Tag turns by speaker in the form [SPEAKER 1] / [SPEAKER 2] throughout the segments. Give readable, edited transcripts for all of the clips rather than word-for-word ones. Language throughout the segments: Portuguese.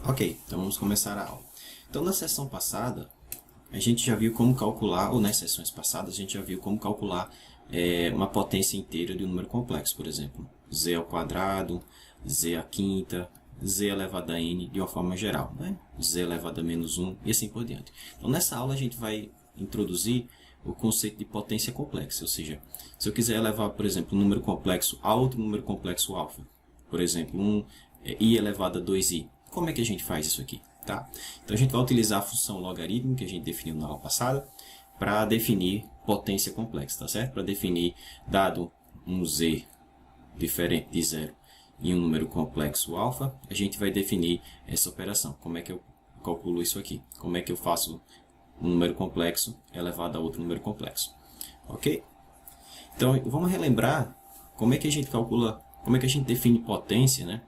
[SPEAKER 1] Ok, então vamos começar a aula. Então na sessão passada, a gente já viu como calcular, ou nas sessões passadas, a gente já viu como calcular uma potência inteira de um número complexo, por exemplo, z ao quadrado, z à quinta, z elevado a n de uma forma geral, né? Z elevado a menos 1 e assim por diante. Então nessa aula a gente vai introduzir o conceito de potência complexa, ou seja, se eu quiser elevar, por exemplo, um número complexo a outro número complexo alfa, por exemplo, i elevado a 2i, como é que a gente faz isso aqui? Tá? Então a gente vai utilizar a função logaritmo que a gente definiu na aula passada para definir potência complexa, tá certo? Para definir, dado um z diferente de zero e um número complexo alfa, a gente vai definir essa operação. Como é que eu calculo isso aqui? Como é que eu faço um número complexo elevado a outro número complexo? Ok? Então vamos relembrar como é que a gente calcula, como é que a gente define potência, né?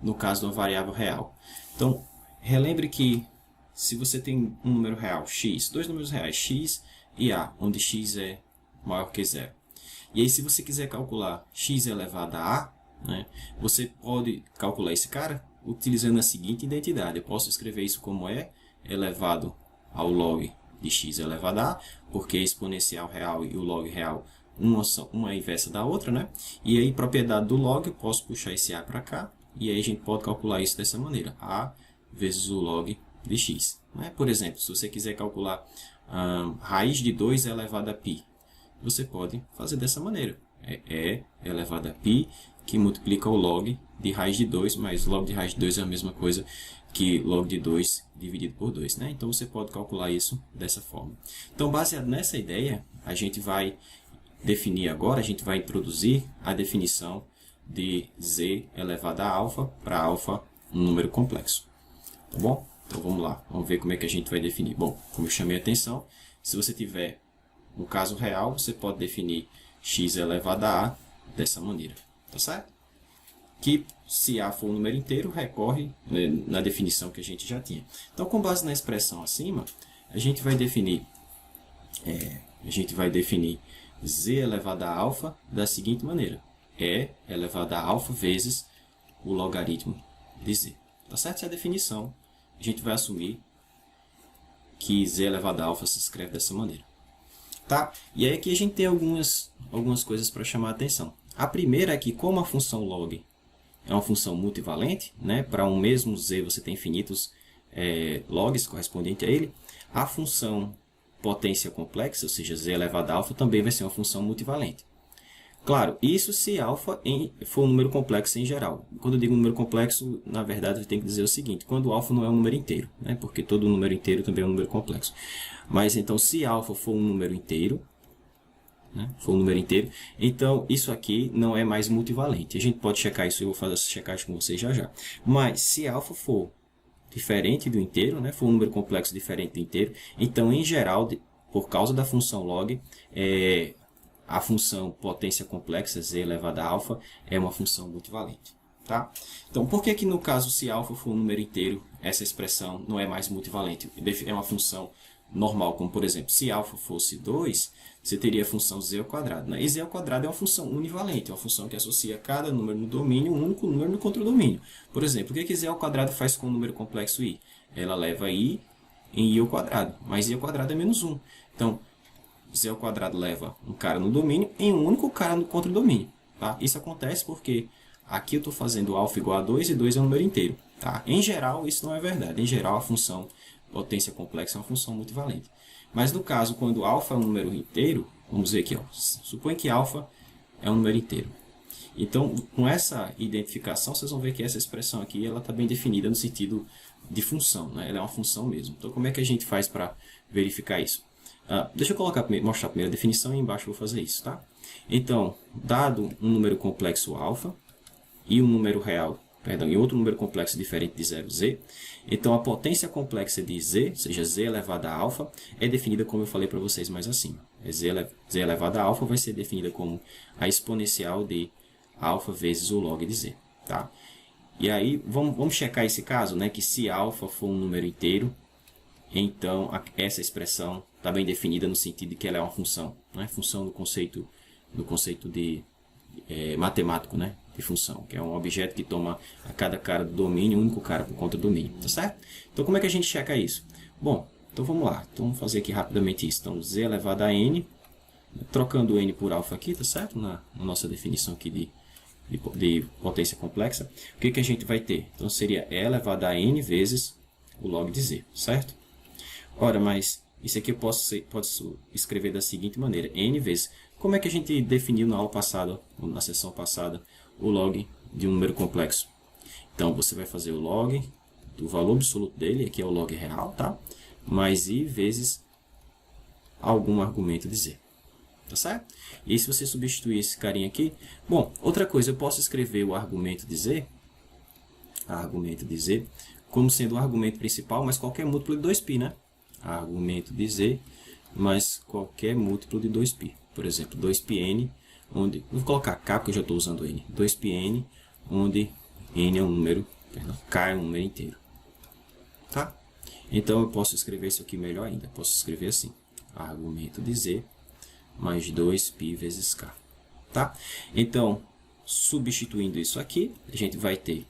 [SPEAKER 1] No caso de uma variável real. Então, relembre que se você tem um número real, x, dois números reais, x e a, onde x é maior que zero. E aí, se você quiser calcular x elevado a a, né, você pode calcular esse cara utilizando a seguinte identidade. Eu posso escrever isso como e elevado ao log de x elevado a, porque é exponencial real e o log real, uma é inversa da outra, né? E aí, propriedade do log, eu posso puxar esse a para cá. E aí a gente pode calcular isso dessa maneira, a vezes o log de x. Né? Por exemplo, se você quiser calcular raiz de 2 elevado a π, você pode fazer dessa maneira. É e elevado a π que multiplica o log de raiz de 2, mas log de raiz de 2 é a mesma coisa que log de 2 dividido por 2. Né? Então você pode calcular isso dessa forma. Então, baseado nessa ideia, a gente vai definir agora, a gente vai introduzir a definição de z elevado a alfa para alfa um número complexo. Tá bom? Então vamos lá, vamos ver como é que a gente vai definir. Bom, como eu chamei a atenção, se você tiver um caso real, você pode definir x elevado a a dessa maneira. Tá certo? Que se a for um número inteiro, recorre na definição que a gente já tinha. Então, com base na expressão acima, a gente vai definir z elevado a alfa da seguinte maneira. E elevado a alfa vezes o logaritmo de z. Tá certo? Essa é a definição. A gente vai assumir que z elevado a alfa se escreve dessa maneira. Tá? E aí aqui a gente tem algumas coisas para chamar a atenção. A primeira é que, como a função log é uma função multivalente, né? Para um mesmo z você tem infinitos logs correspondentes a ele, a função potência complexa, ou seja, z elevado a alfa, também vai ser uma função multivalente. Claro, isso se alfa for um número complexo em geral. Quando eu digo número complexo, na verdade, eu tenho que dizer o seguinte, quando alfa não é um número inteiro, né? Porque todo número inteiro também é um número complexo. Mas então, se alfa for um número inteiro, né? Então isso aqui não é mais multivalente. A gente pode checar isso, eu vou fazer essa checagem com vocês já já. Mas se alfa for diferente do inteiro, né? For um número complexo diferente do inteiro, então, em geral, por causa da função log, a função potência complexa, z elevado a alfa, é uma função multivalente. Tá? Então, por que no caso, se alfa for um número inteiro, essa expressão não é mais multivalente? É uma função normal, como por exemplo, se alfa fosse 2, você teria a função z ao quadrado. Né? E z ao quadrado é uma função univalente, é uma função que associa cada número no domínio, um único número no contradomínio. Por exemplo, o que z ao quadrado faz com o número complexo i? Ela leva i em i ao quadrado, mas i ao quadrado é menos 1. Então, z ao quadrado leva um cara no domínio em um único cara no contradomínio. Tá? Isso acontece porque aqui eu estou fazendo alfa igual a 2 e 2 é um número inteiro. Tá? Em geral, isso não é verdade. Em geral, a função potência complexa é uma função multivalente. Mas no caso, quando alfa é um número inteiro, vamos ver aqui, ó, supõe que alfa é um número inteiro. Então, com essa identificação, vocês vão ver que essa expressão aqui está bem definida no sentido de função. Né? Ela é uma função mesmo. Então, como é que a gente faz para verificar isso? Deixa eu mostrar primeiro a definição e embaixo eu vou fazer isso. Tá? Então, dado um número complexo alfa e um número real, e outro número complexo diferente de 0, z, então a potência complexa de z, ou seja, z elevado a alfa, é definida como eu falei para vocês mais acima. Z elevado a alfa vai ser definida como a exponencial de alfa vezes o log de z. Tá? E aí, vamos checar esse caso, né, que se alfa for um número inteiro, então essa expressão está bem definida no sentido de que ela é uma função. Né? Função no conceito de matemático, né? de função, que é um objeto que toma a cada cara do domínio, um único cara por conta do domínio, tá certo? Então, como é que a gente checa isso? Bom, então vamos lá. Então, vamos fazer aqui rapidamente isso. Então, z elevado a n, trocando o n por alfa aqui, tá certo? Na nossa definição aqui de potência complexa. O que a gente vai ter? Então, seria e elevado a n vezes o log de z, certo? Ora, mas isso aqui eu posso escrever da seguinte maneira, n vezes. Como é que a gente definiu na aula passada, na sessão passada, o log de um número complexo? Então, você vai fazer o log do valor absoluto dele, aqui é o log real, tá? Mais i vezes algum argumento de z. Tá certo? E se você substituir esse carinha aqui... Bom, outra coisa, eu posso escrever o argumento de z, como sendo o argumento principal, mas qualquer múltiplo de 2π, né? Argumento de z mais qualquer múltiplo de 2π. Por exemplo, 2πn, onde... Vou colocar k, porque eu já estou usando n. 2πn, onde n é um número... Perdão, k é um número inteiro. Tá? Então, eu posso escrever isso aqui melhor ainda. Posso escrever assim. Argumento de z mais 2π vezes k. Tá? Então, substituindo isso aqui, a gente vai ter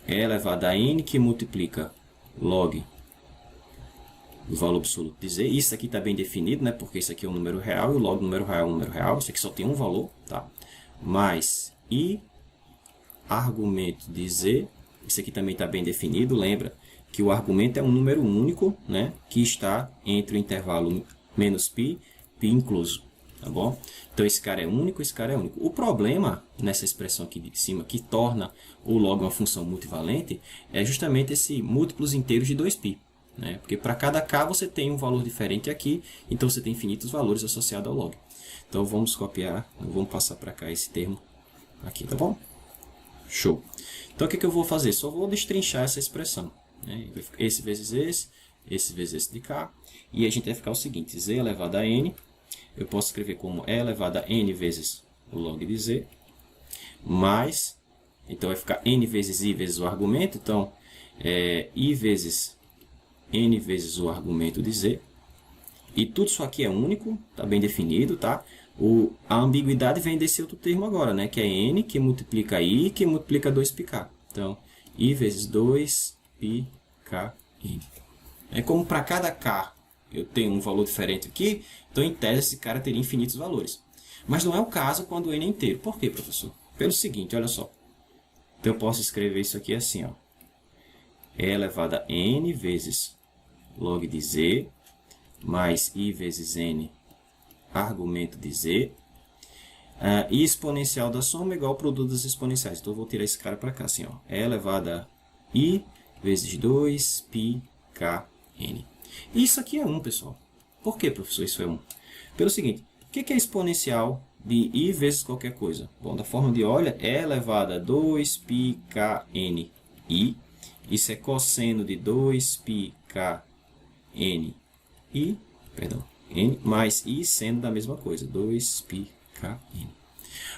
[SPEAKER 1] e elevado a n, que multiplica log do valor absoluto de z. Isso aqui está bem definido, né? Porque isso aqui é um número real e o log do número real é um número real. Isso aqui só tem um valor. Tá? Mais i argumento de z. Isso aqui também está bem definido. Lembra que o argumento é um número único, né? Que está entre o intervalo menos π, π incluso. Tá bom? Então, esse cara é único, esse cara é único. O problema nessa expressão aqui de cima, que torna o log uma função multivalente, é justamente esse múltiplos inteiros de 2π. Né? Porque para cada k você tem um valor diferente aqui, então você tem infinitos valores associados ao log. Então, vamos copiar, vamos passar para cá esse termo aqui, tá bom? Show! Então, o que eu vou fazer? Só vou destrinchar essa expressão. Né? Esse vezes esse vezes esse de k. E a gente vai ficar o seguinte, z elevado a n, eu posso escrever como e elevado a n vezes o log de z, mais, então vai ficar n vezes i vezes o argumento, então, i vezes n vezes o argumento de z, e tudo isso aqui é único, está bem definido, tá? A ambiguidade vem desse outro termo agora, né? Que é n, que multiplica i, que multiplica 2πk. Então, i vezes 2πkn. É como para cada k eu tenho um valor diferente aqui, então em tese esse cara teria infinitos valores. Mas não é o caso quando o n é inteiro. Por quê, professor? Pelo seguinte, olha só. Então eu posso escrever isso aqui assim, ó. E elevado a n vezes log de z, mais i vezes n, argumento de z, e exponencial da soma é igual ao produto das exponenciais. Então eu vou tirar esse cara para cá, assim, ó. E elevado a i vezes 2πkn. E isso aqui é 1, pessoal. Por que, professor, isso é 1? Pelo seguinte, o que é exponencial de i vezes qualquer coisa? Bom, da forma de olha, é elevado a 2πkni. Isso é cosseno de 2πkni, perdão, n mais i sendo da mesma coisa, 2πkn.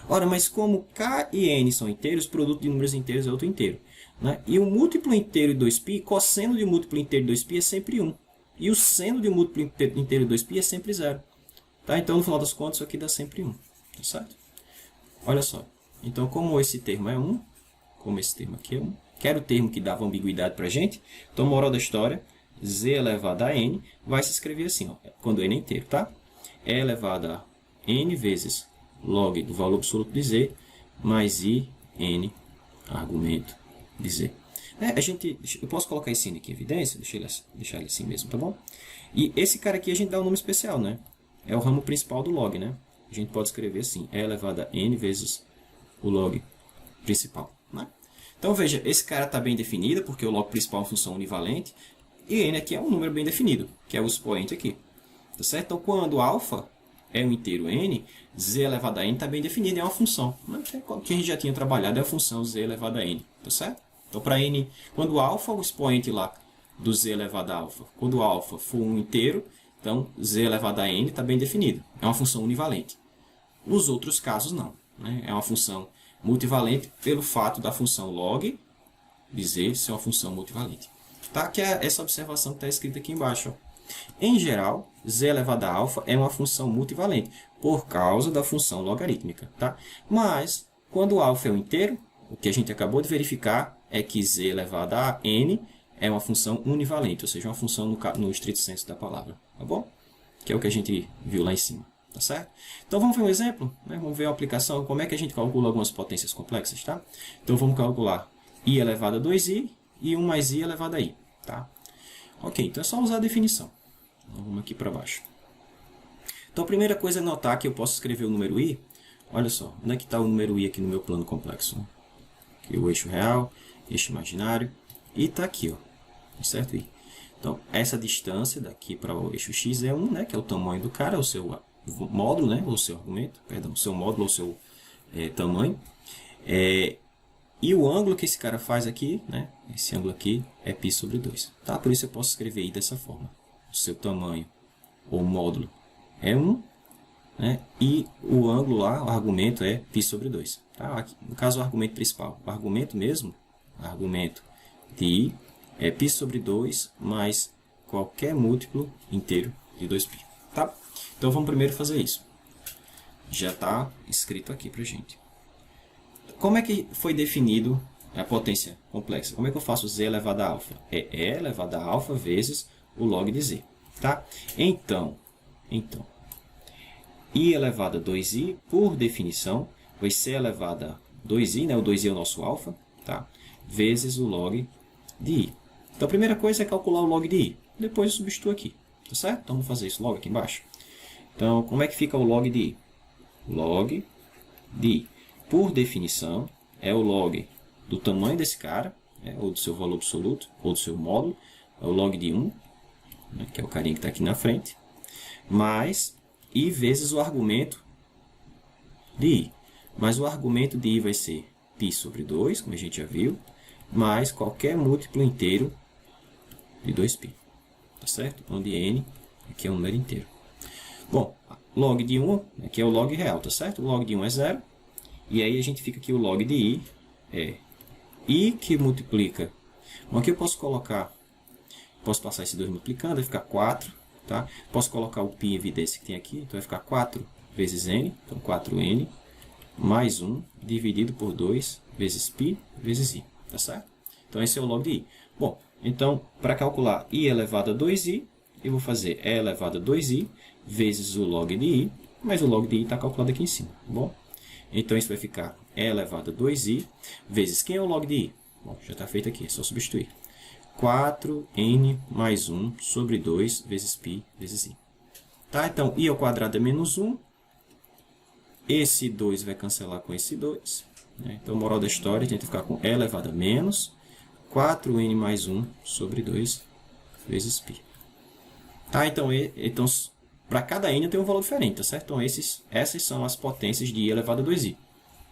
[SPEAKER 1] Ora, mas como k e n são inteiros, o produto de números inteiros é outro inteiro. Né? E o múltiplo inteiro de 2π, cosseno de múltiplo inteiro de 2π é sempre 1. E o seno de múltiplo inteiro de 2π é sempre 0. Tá? Então, no final das contas, isso aqui dá sempre 1. Tá certo? Olha só. Então, como esse termo é 1, como esse termo aqui é 1, que era o termo que dava ambiguidade para a gente, então, moral da história, z elevado a n vai se escrever assim, ó, quando n é inteiro, tá? E elevado a n vezes log do valor absoluto de z, mais i, n, argumento de z. Eu posso colocar esse n aqui em evidência, deixar ele assim mesmo, tá bom? E esse cara aqui a gente dá um nome especial, né? É o ramo principal do log, né? A gente pode escrever assim, e elevado a n vezes o log principal, né? Então, veja, esse cara está bem definido, porque o log principal é uma função univalente, e n aqui é um número bem definido, que é o expoente aqui. Tá certo? Então, quando alfa é um inteiro n, z elevado a n está bem definido, é uma função. Que a gente já tinha trabalhado é a função z elevado a n, tá certo? Então, para n, quando alfa, o expoente lá do z elevado a alfa, quando alfa for um inteiro, então z elevado a n está bem definido. É uma função univalente. Nos outros casos, não. Né? É uma função multivalente pelo fato da função log de z ser uma função multivalente. Tá? Que é essa observação que está escrita aqui embaixo. Ó. Em geral, z elevado a alfa é uma função multivalente por causa da função logarítmica. Tá? Mas Quando o alfa é um inteiro, o que a gente acabou de verificar é que z elevado a n é uma função univalente, ou seja, uma função no estrito senso da palavra, tá bom? Que é o que a gente viu lá em cima, tá certo? Então vamos ver um exemplo, né? Vamos ver a aplicação, como é que a gente calcula algumas potências complexas, tá? Então vamos calcular i elevado a 2i e 1 mais i elevado a i, tá? Ok, então é só usar a definição. Então, vamos aqui para baixo. Então a primeira coisa é notar que eu posso escrever o número i. Olha só, onde é que está o número i aqui no meu plano complexo? Aqui o eixo real, eixo imaginário, e está aqui, ó, certo? I. Então, essa distância daqui para o eixo x é 1, né, que é o tamanho do cara, o seu módulo, né, ou seu argumento, perdão, o seu módulo ou seu tamanho. E o ângulo que esse cara faz aqui, né, esse ângulo aqui, é π sobre 2. Tá? Por isso eu posso escrever i dessa forma. O seu tamanho ou módulo é 1, né, e o ângulo lá, o argumento, é π sobre 2. Tá? Aqui, no caso, o argumento principal. O argumento mesmo, argumento de i, é π sobre 2 mais qualquer múltiplo inteiro de 2π. Tá? Então vamos primeiro fazer isso. Já está escrito aqui para a gente. Como é que foi definido a potência complexa? Como é que eu faço z elevado a alfa? É e elevado a alfa vezes o log de z. Tá? Então, i elevado a 2i, por definição, vai ser elevado a 2i, né? O 2i é o nosso alfa, tá? Vezes o log de i. Então, a primeira coisa é calcular o log de i. Depois eu substituo aqui, tá certo? Então, vamos fazer isso logo aqui embaixo. Então, como é que fica o log de i? Log de i, por definição, é o log do tamanho desse cara, né? Ou do seu valor absoluto, ou do seu módulo. É o log de 1, né? Que é o carinha que está aqui na frente, mais i vezes o argumento de i. Mas o argumento de i vai ser π sobre 2, como a gente já viu, mais qualquer múltiplo inteiro de 2π. Tá certo? Onde n aqui é um número inteiro. Bom, log de 1 aqui é o log real, tá certo? O log de 1 é 0. E aí a gente fica aqui o log de i é i que multiplica. Bom, aqui eu posso colocar, posso passar esse 2 multiplicando, vai ficar 4. Tá? Posso colocar o π em evidência que tem aqui, então vai ficar 4 vezes n, então 4n, mais 1 dividido por 2 vezes π vezes i. Tá certo? Então esse é o log de i. Bom, então para calcular i elevado a 2i, eu vou fazer e elevado a 2i vezes o log de i, mas o log de i está calculado aqui em cima. Tá bom? Então isso vai ficar e elevado a 2i vezes quem é o log de i? Bom, já está feito aqui, é só substituir. 4n mais 1 sobre 2 vezes π vezes i. Tá? Então, i ao quadrado é menos 1. Esse 2 vai cancelar com esse 2. Né? Então, moral da história, a gente vai ficar com e elevado a menos 4n mais 1 sobre 2 vezes π. Tá? Então para cada n tem um valor diferente, tá certo? Então, essas são as potências de i elevado a 2i.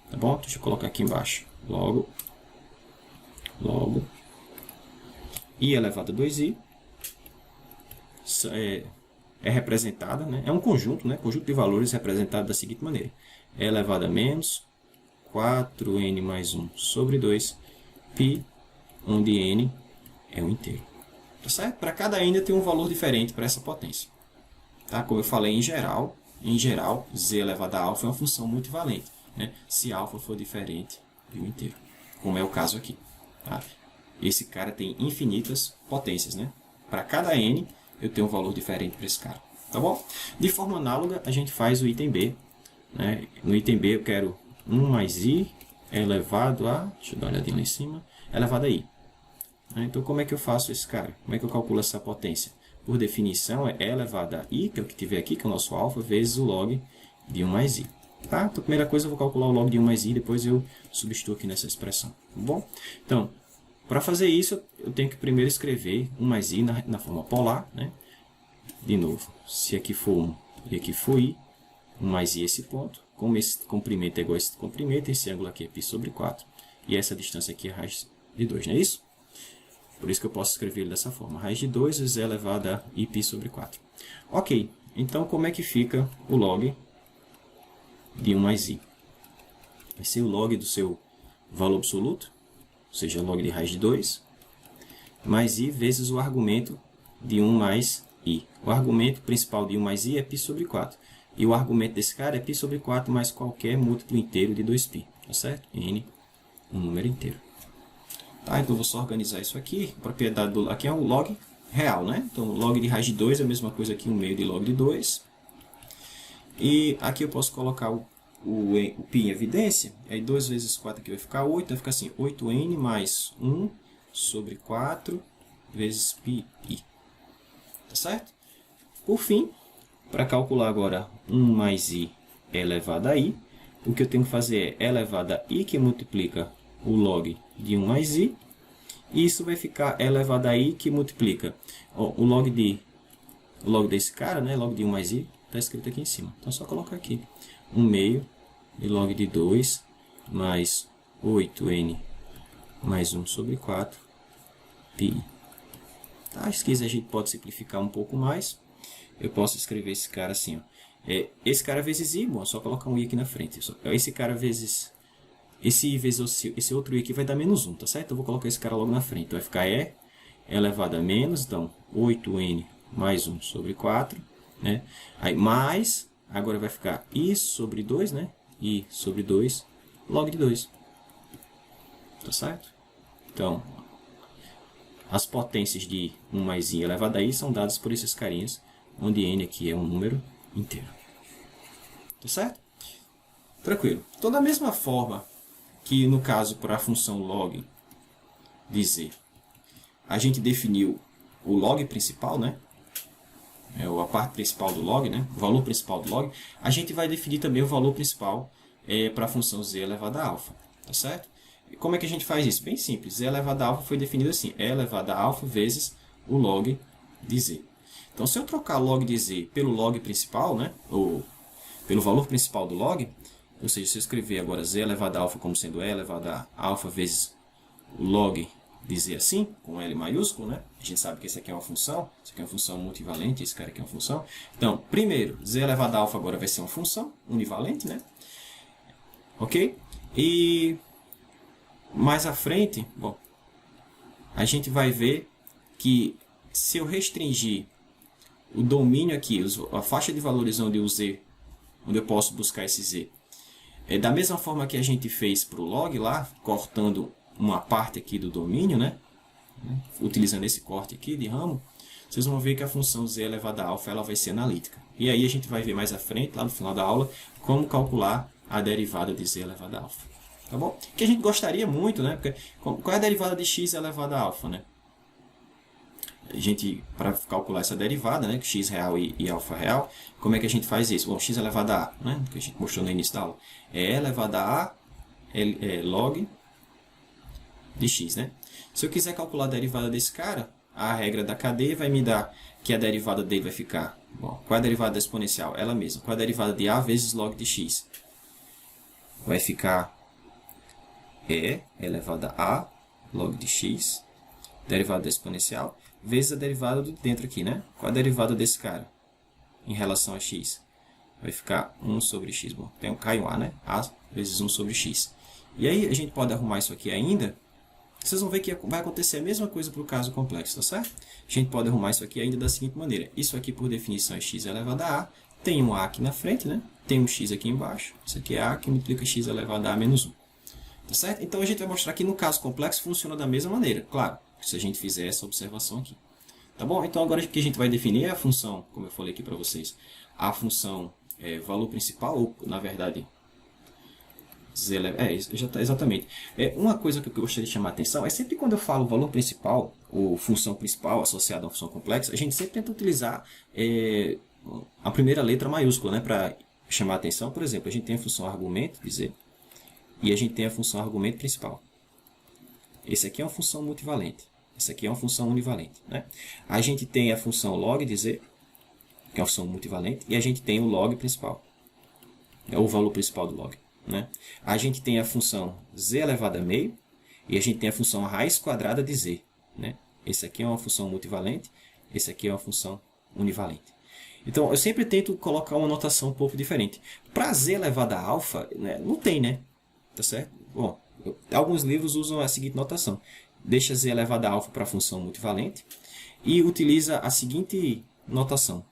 [SPEAKER 1] Tá bom? Deixa eu colocar aqui embaixo. Logo, i elevado a 2i é representada, né? É um conjunto, né? Conjunto de valores representado da seguinte maneira. E elevado a menos 4n mais 1 sobre 2 π, onde n é um inteiro. Tá certo? Para cada n tem um valor diferente para essa potência. Tá? Como eu falei, em geral, z elevado a alfa é uma função multivalente, né? Se alfa for diferente de um inteiro, como é o caso aqui. Tá? Esse cara tem infinitas potências, né? Para cada n, eu tenho um valor diferente para esse cara. Tá bom? De forma análoga, a gente faz o item B. Né? No item B, eu quero 1 mais i elevado a... Deixa eu dar uma olhadinha lá em cima. Elevado a i. Então, como é que eu faço esse cara? Como é que eu calculo essa potência? Por definição, é e elevado a i, que é o que tiver aqui, que é o nosso alfa, vezes o log de 1 mais i. Tá? Então, a primeira coisa, eu vou calcular o log de 1 mais i, depois eu substituo aqui nessa expressão. Tá bom? Então, para fazer isso, eu tenho que primeiro escrever 1 mais i na forma polar. Né? De novo, se aqui for 1 e aqui for i, 1 mais i é esse ponto. Como esse comprimento é igual a esse comprimento, esse ângulo aqui é π sobre 4. E essa distância aqui é raiz de 2, não é isso? Por isso que eu posso escrever ele dessa forma. Raiz de 2 vezes e elevado a π sobre 4. Ok, então como é que fica o log de 1 mais i? Vai ser o log do seu valor absoluto, ou seja, log de raiz de 2, mais i vezes o argumento de 1 mais i. O argumento principal de 1 mais i é π sobre 4. E o argumento desse cara é π sobre 4 mais qualquer múltiplo inteiro de 2π. Deixa tá certo? N, um número inteiro. Tá, então eu vou só organizar isso aqui. A propriedade do aqui é um log real, né? Então log de raiz de 2 é a mesma coisa que 1 meio de log de 2. E aqui eu posso colocar o π em evidência. Aí 2 vezes 4 aqui vai ficar 8. Vai ficar assim, 8n mais 1 sobre 4 vezes πi. Tá certo? Por fim, para calcular agora 1 mais i elevado a i, o que eu tenho que fazer é elevado a i que multiplica o log de 1 mais i. E isso vai ficar elevado a i que multiplica o log desse cara, né? Log de 1 mais i, está escrito aqui em cima. Então é só colocar aqui. 1 meio de log de 2 mais 8n mais 1 sobre 4 πi. Tá? Se quiser a gente pode simplificar um pouco mais. Eu posso escrever esse cara assim, ó. Esse cara vezes i, bom, é só colocar um i aqui na frente. Esse cara vezes... Esse i vezes esse outro i aqui vai dar menos 1, tá certo? Eu vou colocar esse cara logo na frente. Então vai ficar e elevado a menos, então 8n mais 1 sobre 4, né? Aí mais, agora vai ficar i sobre 2, né? I sobre 2, log de 2. Tá certo? Então, as potências de 1 mais i elevado a i são dadas por esses carinhas, onde n aqui é um número inteiro. Tá certo? Tranquilo. Então, da mesma forma que no caso para a função log de z, a gente definiu o log principal, né? A parte principal do log, né? O valor principal do log, a gente vai definir também o valor principal para a função z elevado a alfa, tá certo? E como é que a gente faz isso? Bem simples, z elevado a alfa foi definido assim, e elevado a alfa vezes o log de z. Então, se eu trocar log de z pelo log principal, né? Ou pelo valor principal do log, ou seja, se eu escrever agora z elevado a alfa como sendo e elevado a alfa vezes o log de z assim, com L maiúsculo, né? A gente sabe que esse aqui é uma função, isso aqui é uma função multivalente, esse cara aqui é uma função. Então, primeiro, z elevado a alfa agora vai ser uma função univalente, né? Ok? E mais à frente, bom, a gente vai ver que se eu restringir o domínio aqui, a faixa de valores onde o z, onde eu posso buscar esse z, da mesma forma que a gente fez para o log lá, cortando uma parte aqui do domínio, né? Utilizando esse corte aqui de ramo, vocês vão ver que a função z elevado a alfa ela vai ser analítica. E aí a gente vai ver mais à frente, lá no final da aula, como calcular a derivada de z elevado a alfa. Tá bom? Que a gente gostaria muito, né? Porque, qual é a derivada de x elevado a alfa, né? A gente, para calcular essa derivada, né, x real e alfa real, como é que a gente faz isso? Bom, x elevado a, né, que a gente mostrou no início da aula, é elevado a log de x, né? Se eu quiser calcular a derivada desse cara, a regra da cadeia vai me dar que a derivada dele vai ficar, bom, qual é a derivada da exponencial? Ela mesma. Qual é a derivada de a vezes log de x? Vai ficar e elevado a log de x, derivada da exponencial, vezes a derivada do dentro aqui, né? Qual a derivada desse cara em relação a x? Vai ficar 1 sobre x. Bom, cai um a, né? A vezes 1 sobre x. E aí a gente pode arrumar isso aqui ainda. Vocês vão ver que vai acontecer a mesma coisa para o caso complexo, tá certo? A gente pode arrumar isso aqui ainda da seguinte maneira. Isso aqui, por definição, é x elevado a a. Tem um a aqui na frente, né? Tem um x aqui embaixo. Isso aqui é a que multiplica x elevado a a menos 1. Tá certo? Então a gente vai mostrar que no caso complexo funciona da mesma maneira. Claro, se a gente fizer essa observação aqui. Tá bom? Então agora que a gente vai definir a função, como eu falei aqui para vocês, a função valor principal, ou na verdade, exatamente. Uma coisa que eu gostaria de chamar a atenção é sempre quando eu falo valor principal, ou função principal associada a uma função complexa, a gente sempre tenta utilizar a primeira letra maiúscula, né, para chamar a atenção. Por exemplo, a gente tem a função argumento, dizer, e a gente tem a função argumento principal. Esse aqui é uma função multivalente. Essa aqui é uma função univalente, né? A gente tem a função log de z, que é uma função multivalente, e a gente tem o log principal, é o valor principal do log, né? A gente tem a função z elevado a meio, e a gente tem a função raiz quadrada de z, né? Esse aqui é uma função multivalente, esse aqui é uma função univalente. Então, eu sempre tento colocar uma notação um pouco diferente. Para z elevado a alfa, né, não tem, né? Tá certo? Bom, alguns livros usam a seguinte notação. Deixa z elevado a alfa para a função multivalente e utiliza a seguinte notação.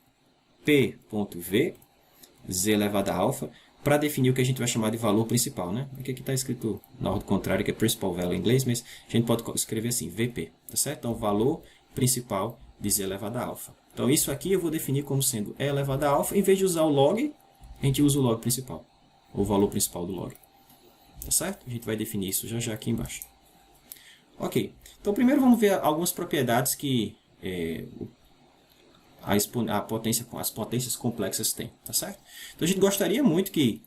[SPEAKER 1] P.v, z elevado a alfa, para definir o que a gente vai chamar de valor principal, né? Aqui está escrito na ordem contrária, que é Principal Value em inglês, mas a gente pode escrever assim, VP, tá certo? Então, valor principal de z elevado a alfa. Então, isso aqui eu vou definir como sendo e elevado a alfa. Em vez de usar o log, a gente usa o log principal, ou o valor principal do log. Tá certo? A gente vai definir isso já já aqui embaixo. Ok. Então, primeiro vamos ver algumas propriedades que as potências complexas têm. Tá certo? Então, a gente gostaria muito que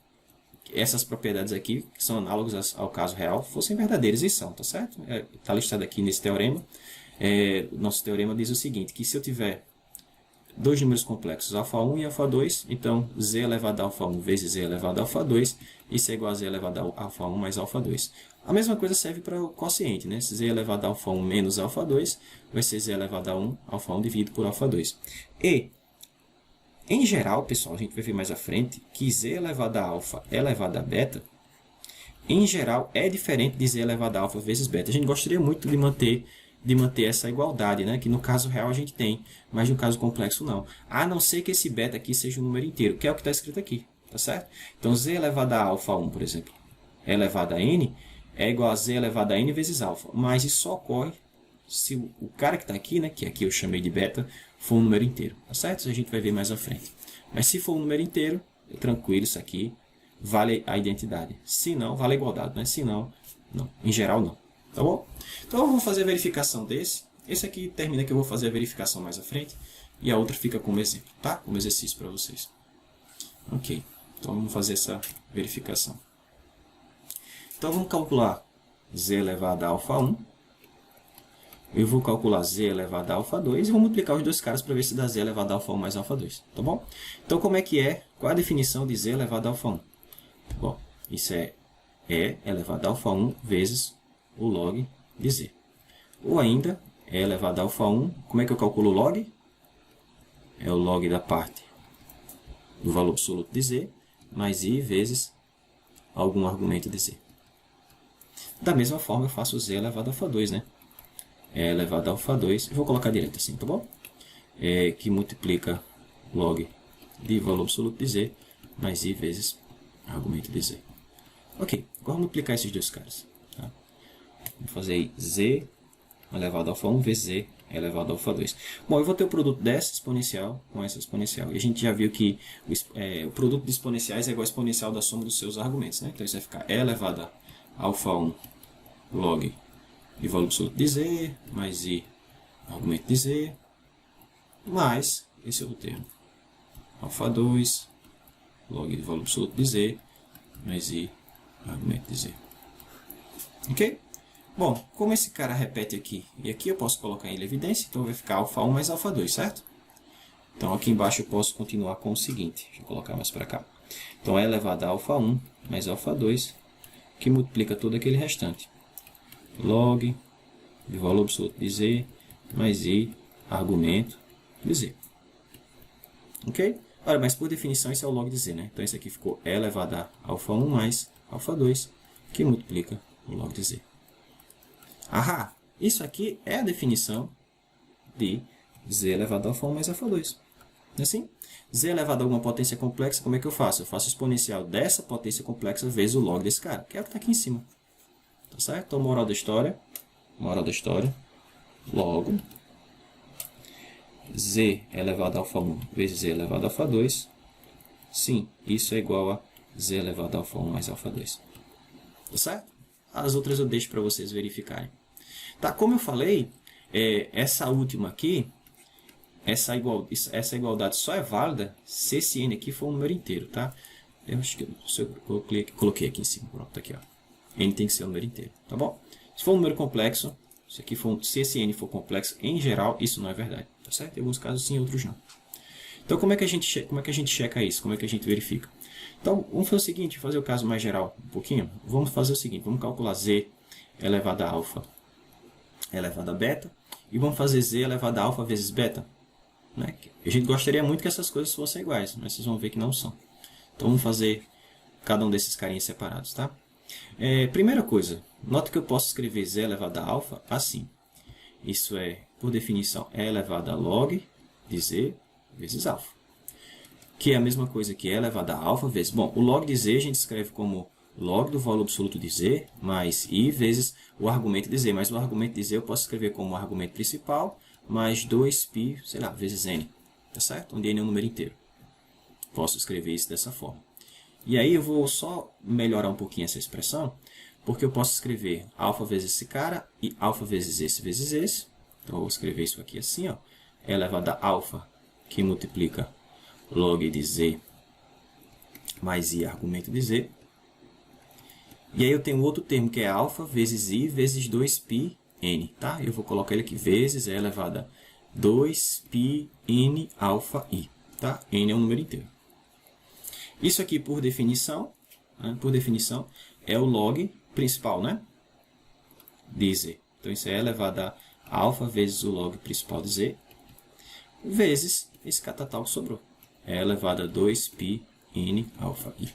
[SPEAKER 1] essas propriedades aqui, que são análogas ao caso real, fossem verdadeiras e são. Tá certo? Está listado aqui nesse teorema. Nosso teorema diz o seguinte, que se eu tiver dois números complexos, α1 e α2, então z elevado a α1 vezes z elevado a α2, isso é igual a z elevado a α1 mais α2. A mesma coisa serve para o quociente, né? Z elevado a α1 menos α2 vai ser z elevado a 1, α1 dividido por α2. E, em geral, pessoal, a gente vai ver mais à frente, que z elevado a alfa elevado a beta, em geral, é diferente de z elevado a alfa vezes beta. A gente gostaria muito de manter essa igualdade, né? Que no caso real a gente tem, mas no caso complexo não. A não ser que esse beta aqui seja um número inteiro, que é o que está escrito aqui, tá certo? Então, z elevado a alfa 1, por exemplo, elevado a n, é igual a z elevado a n vezes alfa. Mas isso só ocorre se o cara que está aqui, né, que aqui eu chamei de beta, for um número inteiro, tá certo? Isso a gente vai ver mais à frente. Mas se for um número inteiro, é tranquilo, isso aqui vale a identidade. Se não, vale a igualdade, né? Se não, não. Em geral, não. Tá bom? Então, eu vou fazer a verificação desse. Esse aqui termina que eu vou fazer a verificação mais à frente. E a outra fica como exemplo, tá? Como exercício para vocês. Ok. Então, vamos fazer essa verificação. Então, vamos calcular z elevado a alfa 1. Eu vou calcular z elevado a alfa 2 e vou multiplicar os dois caras para ver se dá z elevado a alfa 1 mais alfa 2. Tá bom? Então, como é que é? Qual a definição de z elevado a alfa 1? Bom, isso é e elevado a alfa 1 vezes o log de z. Ou ainda, e elevado a alfa 1, como é que eu calculo o log? É o log da parte do valor absoluto de z, mais i vezes algum argumento de z. Da mesma forma, eu faço z elevado a alfa 2, né? E elevado a alfa 2, eu vou colocar direto assim, tá bom? Que multiplica log de valor absoluto de z, mais i vezes argumento de z. Ok, agora vamos multiplicar esses dois caras. Tá? Vou fazer z elevado a alfa 1 vezes z elevado a alfa 2. Bom, eu vou ter o produto dessa exponencial com essa exponencial. E a gente já viu que o produto de exponenciais é igual ao exponencial da soma dos seus argumentos. Né? Então isso vai ficar e elevado a alfa 1 log de valor absoluto de z, mais i argumento de z, mais esse outro termo. Alfa 2 log de valor absoluto de z, mais i argumento de z. Ok? Bom, como esse cara repete aqui e aqui, eu posso colocar ele em evidência, então vai ficar alfa 1 mais alfa 2, certo? Então aqui embaixo eu posso continuar com o seguinte, deixa eu colocar mais para cá. Então é elevado a alfa 1 mais alfa 2, que multiplica todo aquele restante. Log de valor absoluto de z, mais i, argumento de z. Ok? Olha, mas por definição isso é o log de z, né? Então isso aqui ficou e elevado a alfa 1 mais alfa 2, que multiplica o log de z. Ahá! Isso aqui é a definição de z elevado a alfa 1 mais alfa 2. Não é assim? Z elevado a alguma potência complexa, como é que eu faço? Eu faço o exponencial dessa potência complexa vezes o log desse cara, que é o que está aqui em cima. Tá certo? Então, moral da história, logo, z elevado a alfa 1 vezes z elevado a alfa 2, sim, isso é igual a z elevado a alfa 1 mais alfa 2. Tá certo? As outras eu deixo para vocês verificarem. Tá, como eu falei, essa última aqui, essa igualdade só é válida se esse n aqui for um número inteiro, tá? Eu acho que eu coloquei aqui em cima, pronto, tá aqui, ó. N tem que ser um número inteiro, tá bom? Se for um número complexo, se esse n for complexo, em geral, isso não é verdade, tá certo? Em alguns casos sim, em outros não. Então, como é que a gente checa isso? Como é que a gente verifica? Então, vamos fazer o seguinte, fazer o caso mais geral um pouquinho. Vamos fazer o seguinte, vamos calcular z elevado a alfa elevado a beta, e vamos fazer z elevado a alfa vezes beta. Né? A gente gostaria muito que essas coisas fossem iguais, mas vocês vão ver que não são. Então, vamos fazer cada um desses carinhas separados, tá? Primeira coisa, nota que eu posso escrever z elevado a alfa assim. Isso é, por definição, e elevado a log de z vezes alfa. que é a mesma coisa que E elevado a alfa vezes... Bom, o log de Z a gente escreve como log do valor absoluto de Z mais I vezes o argumento de Z. Mas o argumento de Z eu posso escrever como argumento principal mais 2π, sei lá, vezes N. Tá certo? Onde N é um número inteiro. Posso escrever isso dessa forma. E aí eu vou só melhorar um pouquinho essa expressão, porque eu posso escrever alfa vezes esse cara e alfa vezes esse. Então eu vou escrever isso aqui assim, ó. E elevado a alfa, que multiplica log de Z mais I argumento de Z. E aí eu tenho outro termo que é alfa vezes I vezes 2π N. Tá? Eu vou colocar ele aqui, vezes E elevado a 2π N alfa I. Tá? N é um número inteiro. Isso aqui, por definição, é o log principal, né? De Z. Então, isso é elevado a alfa vezes o log principal de Z, vezes esse catatal que sobrou. É elevado a 2π N alfa I.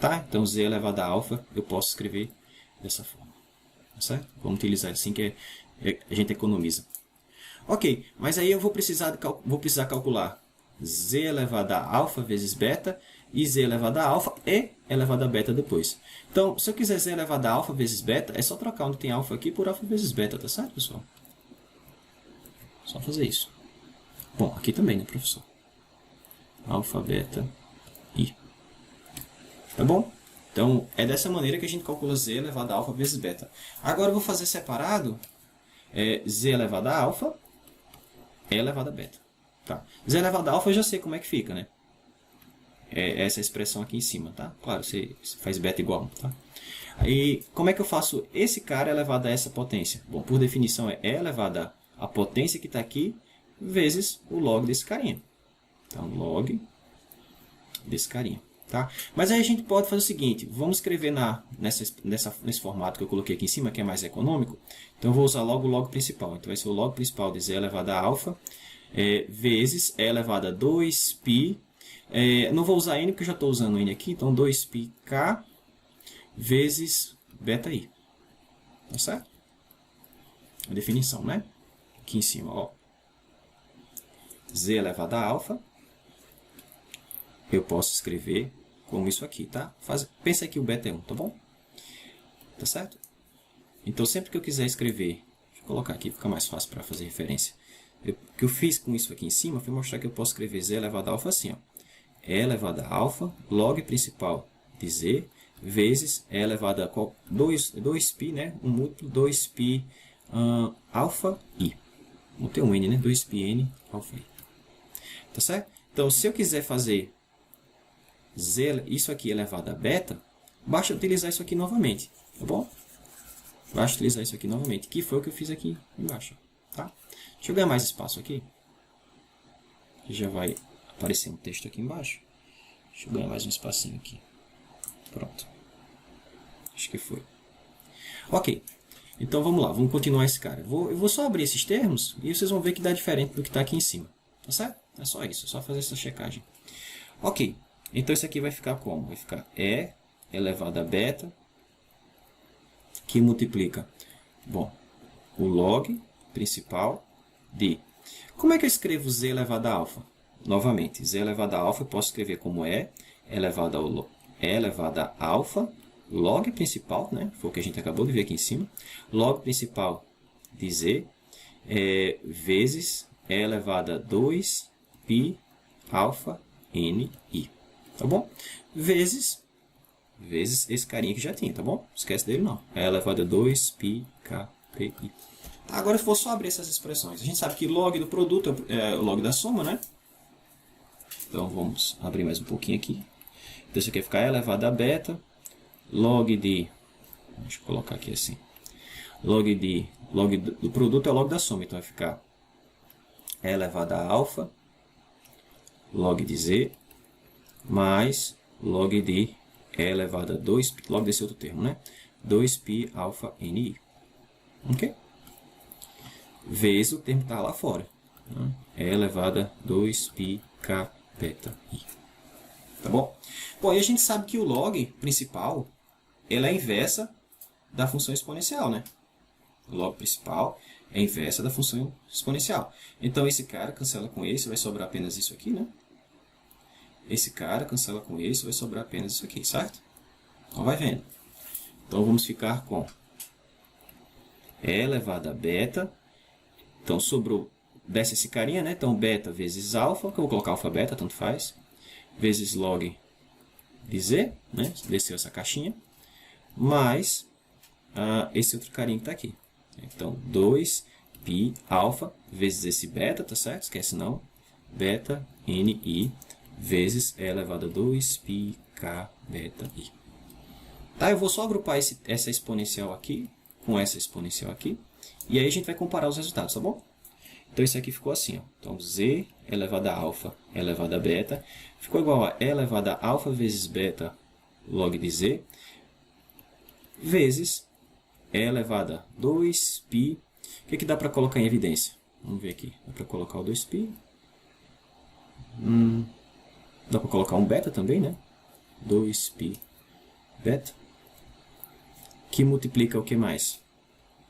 [SPEAKER 1] Tá? Então, Z elevado a alfa, eu posso escrever dessa forma. Tá certo? Vamos utilizar assim que a gente economiza. Ok, mas aí eu vou precisar calcular Z elevado a alfa vezes beta e Z elevado a alfa e elevado a beta depois. Então, se eu quiser Z elevado a alfa vezes beta, é só trocar onde tem alfa aqui por alfa vezes beta, tá certo, pessoal? Só fazer isso. Bom, aqui também, né, professor? Alfa, beta, I. Tá bom? Então, é dessa maneira que a gente calcula Z elevado a alfa vezes beta. Agora, eu vou fazer separado Z elevado a alfa e elevado a beta. Tá. Z elevado a alfa eu já sei como é que fica, né? É essa expressão aqui em cima, tá? Claro, você faz beta igual a 1, tá? Aí, como é que eu faço esse cara elevado a essa potência? Bom, por definição é E elevado a potência que está aqui vezes o log desse carinha. Então, log desse carinha, tá? Mas aí a gente pode fazer o seguinte, vamos escrever nesse formato que eu coloquei aqui em cima, que é mais econômico. Então, eu vou usar logo o log principal. Então, vai ser o log principal de Z elevado a alfa vezes E elevado a 2π. Não vou usar N porque eu já estou usando N aqui. Então, 2πk vezes beta I. Tá certo? A definição, né? Aqui em cima, ó. Z elevado a alfa. Eu posso escrever como isso aqui, tá? Pensa que o beta é 1, tá bom? Tá certo? Então, sempre que eu quiser escrever... Deixa eu colocar aqui, fica mais fácil para fazer referência. O que eu fiz com isso aqui em cima foi mostrar que eu posso escrever Z elevado a alfa assim, ó. E elevado a alfa, log principal de Z, vezes E elevado a 2π, né? Um múltiplo 2π alfa I. Não tem um N, né? 2πn alfa I. Tá certo? Então, se eu quiser fazer isso aqui elevado a beta, basta utilizar isso aqui novamente, tá bom? Basta utilizar isso aqui novamente, que foi o que eu fiz aqui embaixo, tá? Deixa eu ganhar mais espaço aqui. Já vai aparecer um texto aqui embaixo. Deixa eu ganhar mais um espacinho aqui. Pronto. Acho que foi. Ok. Então vamos lá, vamos continuar esse cara. Eu vou só abrir esses termos e vocês vão ver que dá diferente do que está aqui em cima. Tá certo? É só isso, é só fazer essa checagem. Ok. Então isso aqui vai ficar como? Vai ficar E elevado a beta, que multiplica, bom, o log principal de... Como é que eu escrevo Z elevado a alfa? Novamente, Z elevado a alfa eu posso escrever como E elevado a alfa, log principal, né? Foi o que a gente acabou de ver aqui em cima. Log principal de Z vezes E elevado a 2π alfa N I. Tá bom? Vezes esse carinha que já tinha, tá bom? Não esquece dele não. E elevado a 2π k p I. Agora eu vou só abrir essas expressões. A gente sabe que log do produto é o log da soma, né? Então vamos abrir mais um pouquinho aqui. Então isso aqui vai ficar E elevado a beta, log de... Deixa eu colocar aqui assim. Log do produto é o log da soma, então vai ficar E elevado a alfa, log de Z, mais log de E elevado a 2, log desse outro termo, né? 2π alfa NI. Ok? Vezes o termo que está lá fora. Né? E elevado a 2π k beta I. Tá bom? Bom, e a gente sabe que o log principal ela é a inversa da função exponencial, né? O log principal é a inversa da função exponencial. Então, esse cara cancela com esse, vai sobrar apenas isso aqui, né? esse cara, cancela com esse, vai sobrar apenas isso aqui, certo? Então vai vendo. Então vamos ficar com E elevado a beta. Então sobrou, desce esse carinha, né? Então beta vezes alfa, que eu vou colocar alfa beta, tanto faz, vezes log de z, né? Desceu essa caixinha, mais esse outro carinha que está aqui. Então 2π alfa vezes esse beta, tá certo? Esquece não. Beta ni vezes e elevado a 2πk beta i. Tá, eu vou só agrupar essa exponencial aqui com essa exponencial aqui. E aí a gente vai comparar os resultados, tá bom? Então isso aqui ficou assim, ó. Então z elevado a alfa elevado a beta ficou igual a e elevado a alfa vezes beta log de z vezes e elevado a 2π. O que dá para colocar em evidência? Vamos ver aqui. Dá para colocar o 2π. Dá para colocar um beta também, né? 2π beta. Que multiplica o que mais?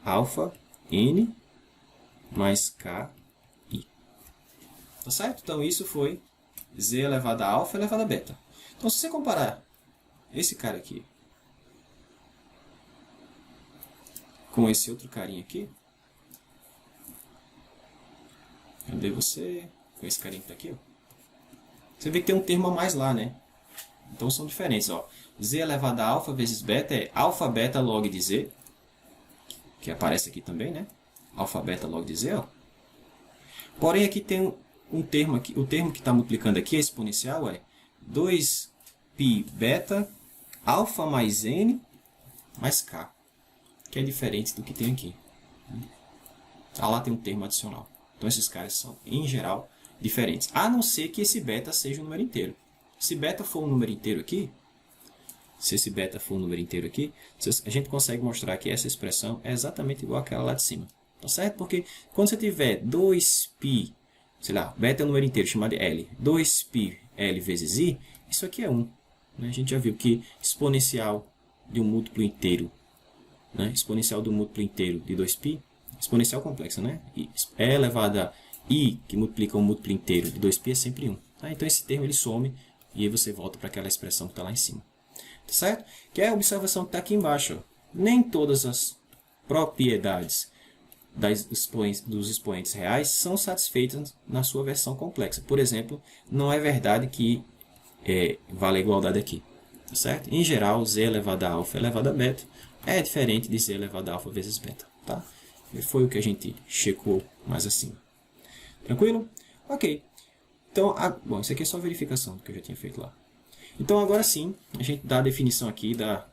[SPEAKER 1] Alfa n mais ki. Tá certo? Então isso foi z elevado a alfa elevado a beta. Então se você comparar esse cara aqui com esse outro carinha aqui, cadê você? Com esse carinha que está aqui, ó. Você vê que tem um termo a mais lá, né? Então são diferentes, ó. Z elevado a alfa vezes beta é alfa beta log de z, que aparece aqui também, né? Alfa beta log de z, ó. Porém aqui tem um termo aqui, o termo que está multiplicando aqui, a exponencial, é 2π beta alfa mais n mais k, que é diferente do que tem aqui. Lá tem um termo adicional. Então esses caras são, em geral, diferentes. A não ser que esse beta seja um número inteiro. Se beta for um número inteiro aqui, a gente consegue mostrar que essa expressão é exatamente igual àquela lá de cima. Tá certo? Porque quando você tiver 2π, sei lá, beta é um número inteiro chamado de L, 2π L vezes I, isso aqui é 1. Né? A gente já viu que exponencial de um múltiplo inteiro, né? Exponencial do múltiplo inteiro de 2π, exponencial complexa, né? E elevado a I, que multiplica um múltiplo inteiro de 2π, é sempre 1. Tá? Então esse termo ele some e aí você volta para aquela expressão que está lá em cima. Tá certo? Que é a observação que está aqui embaixo. Ó. Nem todas as propriedades dos expoentes reais são satisfeitas na sua versão complexa. Por exemplo, não é verdade que vale a igualdade aqui. Tá certo? Em geral, z elevado a alfa elevado a beta é diferente de z elevado a alfa vezes beta. Tá? E foi o que a gente checou mais acima. Tranquilo? Ok. Então, bom, isso aqui é só verificação do que eu já tinha feito lá. Então, agora sim, a gente dá a definição aqui da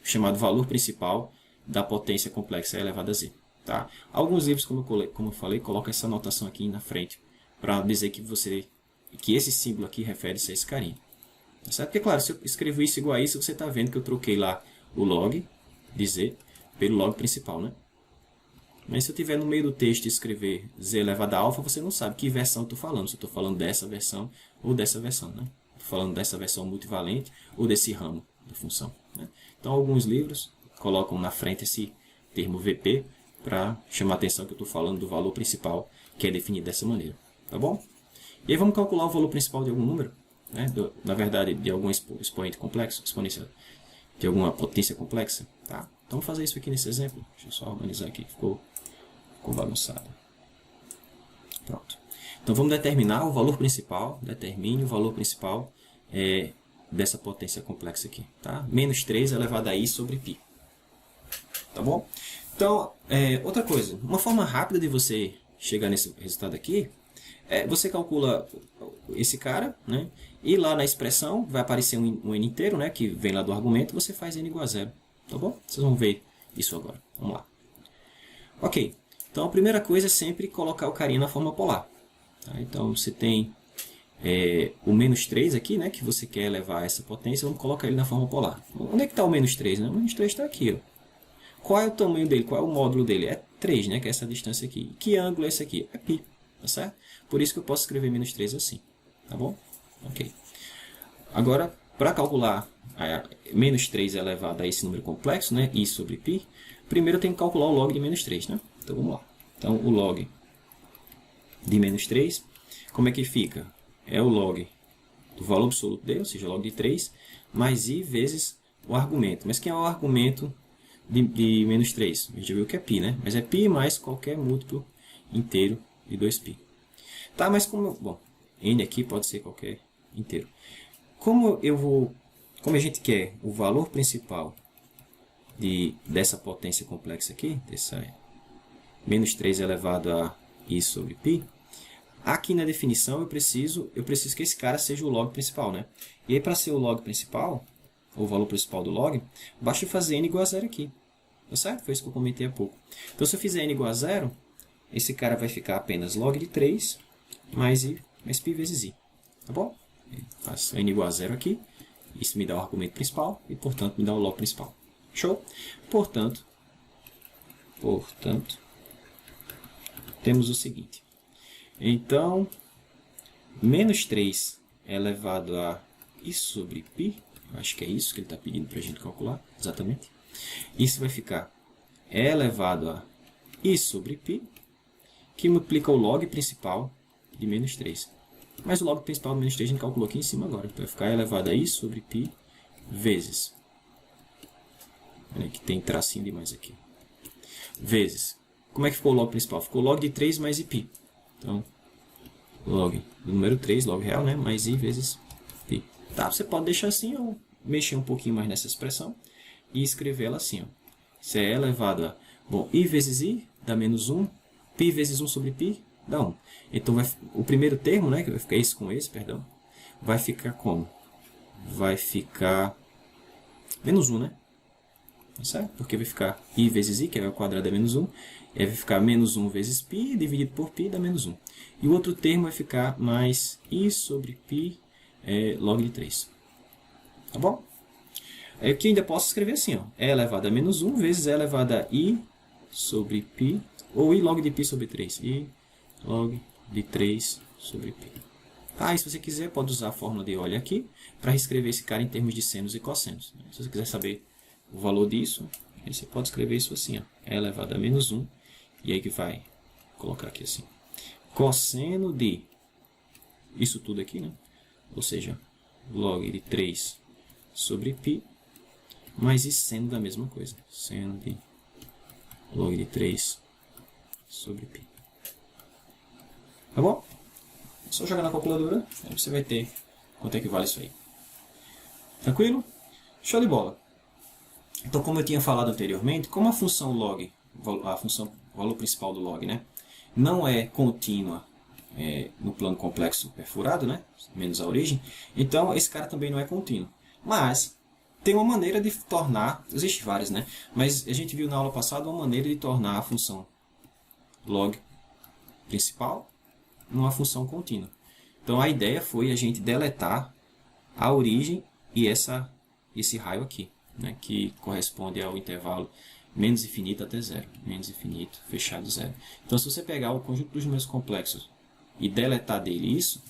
[SPEAKER 1] chamado valor principal da potência complexa elevada a z. Tá? Alguns livros, como eu falei, colocam essa notação aqui na frente para dizer que esse símbolo aqui refere-se a esse carinha. Tá certo? Porque, claro, se eu escrevo isso igual a isso, você está vendo que eu troquei lá o log de z pelo log principal, né? Mas se eu tiver no meio do texto e escrever z elevado a alfa, você não sabe que versão eu estou falando. Se eu estou falando dessa versão ou dessa versão, né? Estou falando dessa versão multivalente ou desse ramo da função. Né? Então, alguns livros colocam na frente esse termo VP para chamar a atenção que eu estou falando do valor principal, que é definido dessa maneira. Tá bom? E aí vamos calcular o valor principal de algum número, né? Na verdade, de algum expoente complexo, exponencial, de alguma potência complexa. Tá? Então, vamos fazer isso aqui nesse exemplo. Deixa eu só organizar aqui, ficou bagunçado. Pronto. Então, vamos determinar o valor principal, determine o valor principal dessa potência complexa aqui. Tá? Menos 3 elevado a i sobre π. Tá bom? Então, outra coisa, uma forma rápida de você chegar nesse resultado aqui, você calcula esse cara, né? E lá na expressão vai aparecer um n inteiro, né? Que vem lá do argumento, você faz n igual a 0. Tá bom? Vocês vão ver isso agora. Vamos lá. Ok. Então, a primeira coisa é sempre colocar o carinha na forma polar. Tá? Então, você tem o menos 3 aqui, né? Que você quer elevar essa potência, vamos colocar ele na forma polar. Onde é que está o menos 3? Né? O menos 3 está aqui, ó. Qual é o tamanho dele? Qual é o módulo dele? É 3, né? Que é essa distância aqui. Que ângulo é esse aqui? É π. Tá certo? Por isso que eu posso escrever menos 3 assim. Tá bom? Ok. Agora, para calcular menos 3 elevado a esse número complexo, né? I sobre π, primeiro eu tenho que calcular o log de menos 3, né? Então, vamos lá. Então, o log de menos 3, como é que fica? É o log do valor absoluto dele, ou seja, log de 3, mais i vezes o argumento. Mas quem é o argumento de menos 3? A gente já viu que é π, né? Mas é π mais qualquer múltiplo inteiro de 2π. Tá, mas como... Bom, n aqui pode ser qualquer inteiro. Como a gente quer o valor principal dessa potência complexa aqui, dessa menos 3 elevado a i sobre π, aqui na definição eu preciso que esse cara seja o log principal, né? E aí, para ser o log principal, ou o valor principal do log, basta eu fazer n igual a 0 aqui. Tá certo? Foi isso que eu comentei há pouco. Então, se eu fizer n igual a 0, esse cara vai ficar apenas log de 3 mais π vezes i. Tá bom? Eu faço n igual a 0 aqui. Isso me dá o argumento principal e, portanto, me dá o log principal. Show? Portanto, temos o seguinte. Então, menos 3 elevado a i sobre π, acho que é isso que ele está pedindo para a gente calcular, exatamente. Isso vai ficar e elevado a i sobre π, que multiplica o log principal de menos 3. Mas o log principal de menos 3 a gente calculou aqui em cima agora. Então vai ficar elevado a i sobre π vezes. Olha que tem tracinho demais aqui. Vezes. Como é que ficou o log principal? Ficou log de 3 mais π. Então, log do número 3, log real, né? Mais i vezes π. Tá, você pode deixar assim ou mexer um pouquinho mais nessa expressão e escrever ela assim. Ó. Isso é elevado a... Bom, i vezes i dá menos 1. π vezes 1 sobre π dá 1. Então, o primeiro termo, né? Que vai ficar esse com esse, perdão. Vai ficar como? Vai ficar menos 1, né? Tá certo? Porque vai ficar i vezes i, que é o quadrado é menos 1. E aí vai ficar menos 1 vezes π, dividido por π, dá menos 1. E o outro termo vai ficar mais i sobre π log de 3. Tá bom? Aqui ainda posso escrever assim, ó. E elevado a menos 1 vezes e elevado a i sobre π, ou i log de π sobre 3. I log de 3 sobre π. Ah, e se você quiser, pode usar a fórmula de Euler aqui para reescrever esse cara em termos de senos e cossenos. Se você quiser saber o valor disso, aí você pode escrever isso assim, ó. E elevado a menos 1. E aí que vai colocar aqui assim. Cosseno de isso tudo aqui, né? Ou seja, log de 3 sobre π, mais e seno da mesma coisa. Seno de log de 3 sobre π. Tá bom? É só jogar na calculadora, aí você vai ter quanto é que vale isso aí. Tranquilo? Show de bola! Então, como eu tinha falado anteriormente, como a função log, a função valor principal do log, né, não é contínua no plano complexo perfurado, né, menos a origem, então esse cara também não é contínuo. Mas tem uma maneira de tornar, existe várias, né, mas a gente viu na aula passada uma maneira de tornar a função log principal numa função contínua. Então a ideia foi a gente deletar a origem e esse raio aqui, né, que corresponde ao intervalo menos infinito até zero. Menos infinito, fechado, zero. Então, se você pegar o conjunto dos números complexos e deletar dele isso,